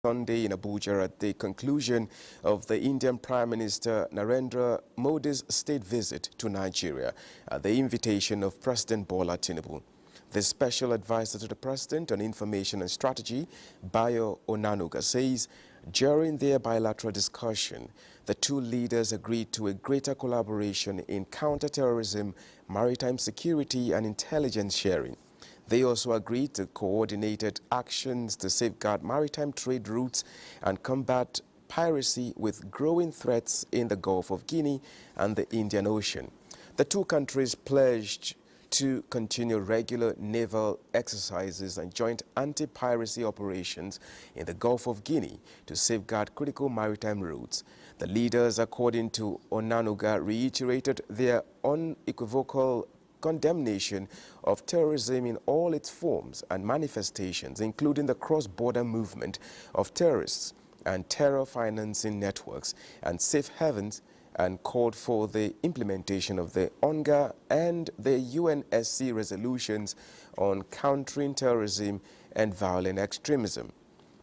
Sunday in Abuja at the conclusion of the Indian Prime Minister Narendra Modi's state visit to Nigeria at the invitation of President Bola Tinubu. The special advisor to the President on Information and Strategy, Bayo Onanuga, says during their bilateral discussion, the two leaders agreed to a greater collaboration in counter-terrorism, maritime security and intelligence sharing. They also agreed to coordinated actions to safeguard maritime trade routes and combat piracy with growing threats in the Gulf of Guinea and the Indian Ocean. The two countries pledged to continue regular naval exercises and joint anti-piracy operations in the Gulf of Guinea to safeguard critical maritime routes. The leaders, according to Onanuga, reiterated their unequivocal condemnation of terrorism in all its forms and manifestations, including the cross-border movement of terrorists and terror financing networks and safe havens, and called for the implementation of the UNGA and the UNSC resolutions on countering terrorism and violent extremism.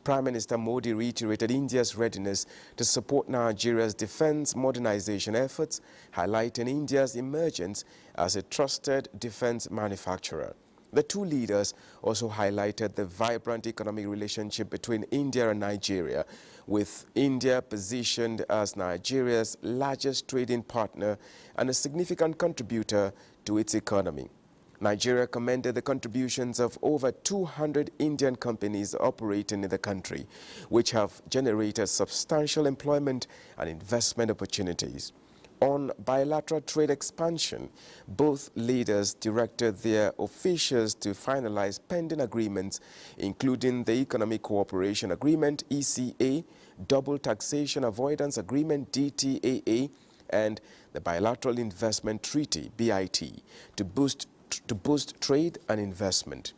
Prime Minister Modi reiterated India's readiness to support Nigeria's defense modernization efforts, highlighting India's emergence as a trusted defense manufacturer. The two leaders also highlighted the vibrant economic relationship between India and Nigeria, with India positioned as Nigeria's largest trading partner and a significant contributor to its economy. Nigeria commended the contributions of over 200 Indian companies operating in the country, which have generated substantial employment and investment opportunities. On bilateral trade expansion, both leaders directed their officials to finalize pending agreements, including the Economic Cooperation Agreement, ECA, Double Taxation Avoidance Agreement, DTAA, and the Bilateral Investment Treaty, BIT, to boost trade and investment.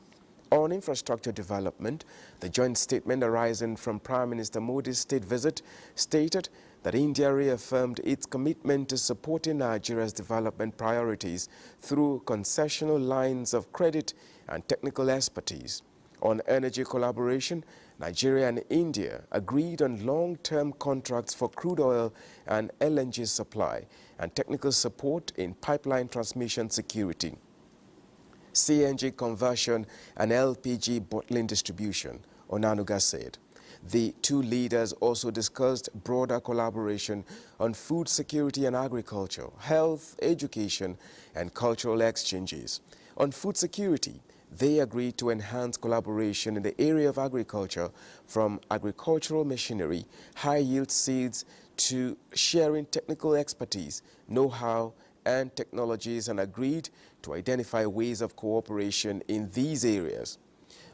On infrastructure development, the joint statement arising from Prime Minister Modi's state visit stated that India reaffirmed its commitment to supporting Nigeria's development priorities through concessional lines of credit and technical expertise. On energy collaboration, Nigeria and India agreed on long-term contracts for crude oil and LNG supply and technical support in pipeline transmission security, CNG conversion and LPG bottling distribution, Onanuga said. The two leaders also discussed broader collaboration on food security and agriculture, health, education, and cultural exchanges. On food security, they agreed to enhance collaboration in the area of agriculture, from agricultural machinery, high-yield seeds, to sharing technical expertise, know-how, and technologies, and agreed to identify ways of cooperation in these areas.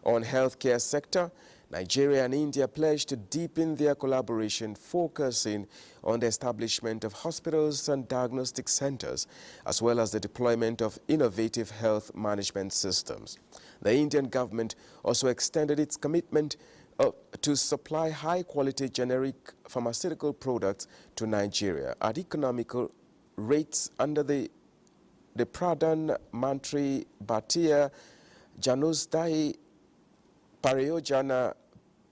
On healthcare sector, Nigeria and India pledged to deepen their collaboration, focusing on the establishment of hospitals and diagnostic centers, as well as the deployment of innovative health management systems. The Indian government also extended its commitment to supply high-quality generic pharmaceutical products to Nigeria at economical rates under the Pradhan Mantri Bharatiya Janaushadhi Pariyojana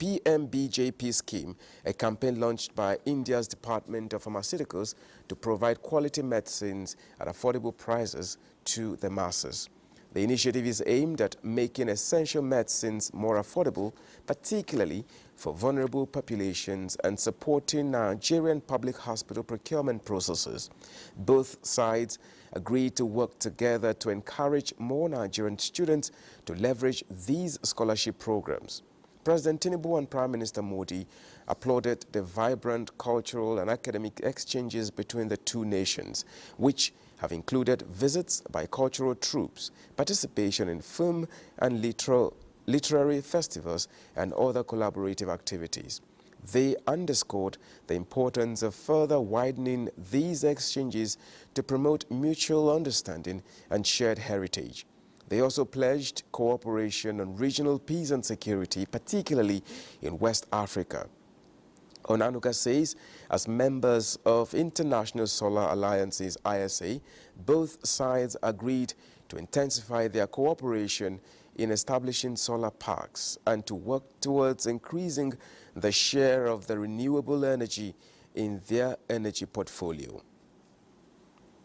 PMBJP scheme, a campaign launched by India's Department of Pharmaceuticals to provide quality medicines at affordable prices to the masses. The initiative is aimed at making essential medicines more affordable, particularly for vulnerable populations, and supporting Nigerian public hospital procurement processes. Both sides agreed to work together to encourage more Nigerian students to leverage these scholarship programs. President Tinubu and Prime Minister Modi applauded the vibrant cultural and academic exchanges between the two nations, which have included visits by cultural troupes, participation in film and literary festivals, and other collaborative activities. They underscored the importance of further widening these exchanges to promote mutual understanding and shared heritage. They also pledged cooperation on regional peace and security, particularly in West Africa. Onanuga says, as members of International Solar Alliance's ISA, both sides agreed to intensify their cooperation in establishing solar parks and to work towards increasing the share of the renewable energy in their energy portfolio.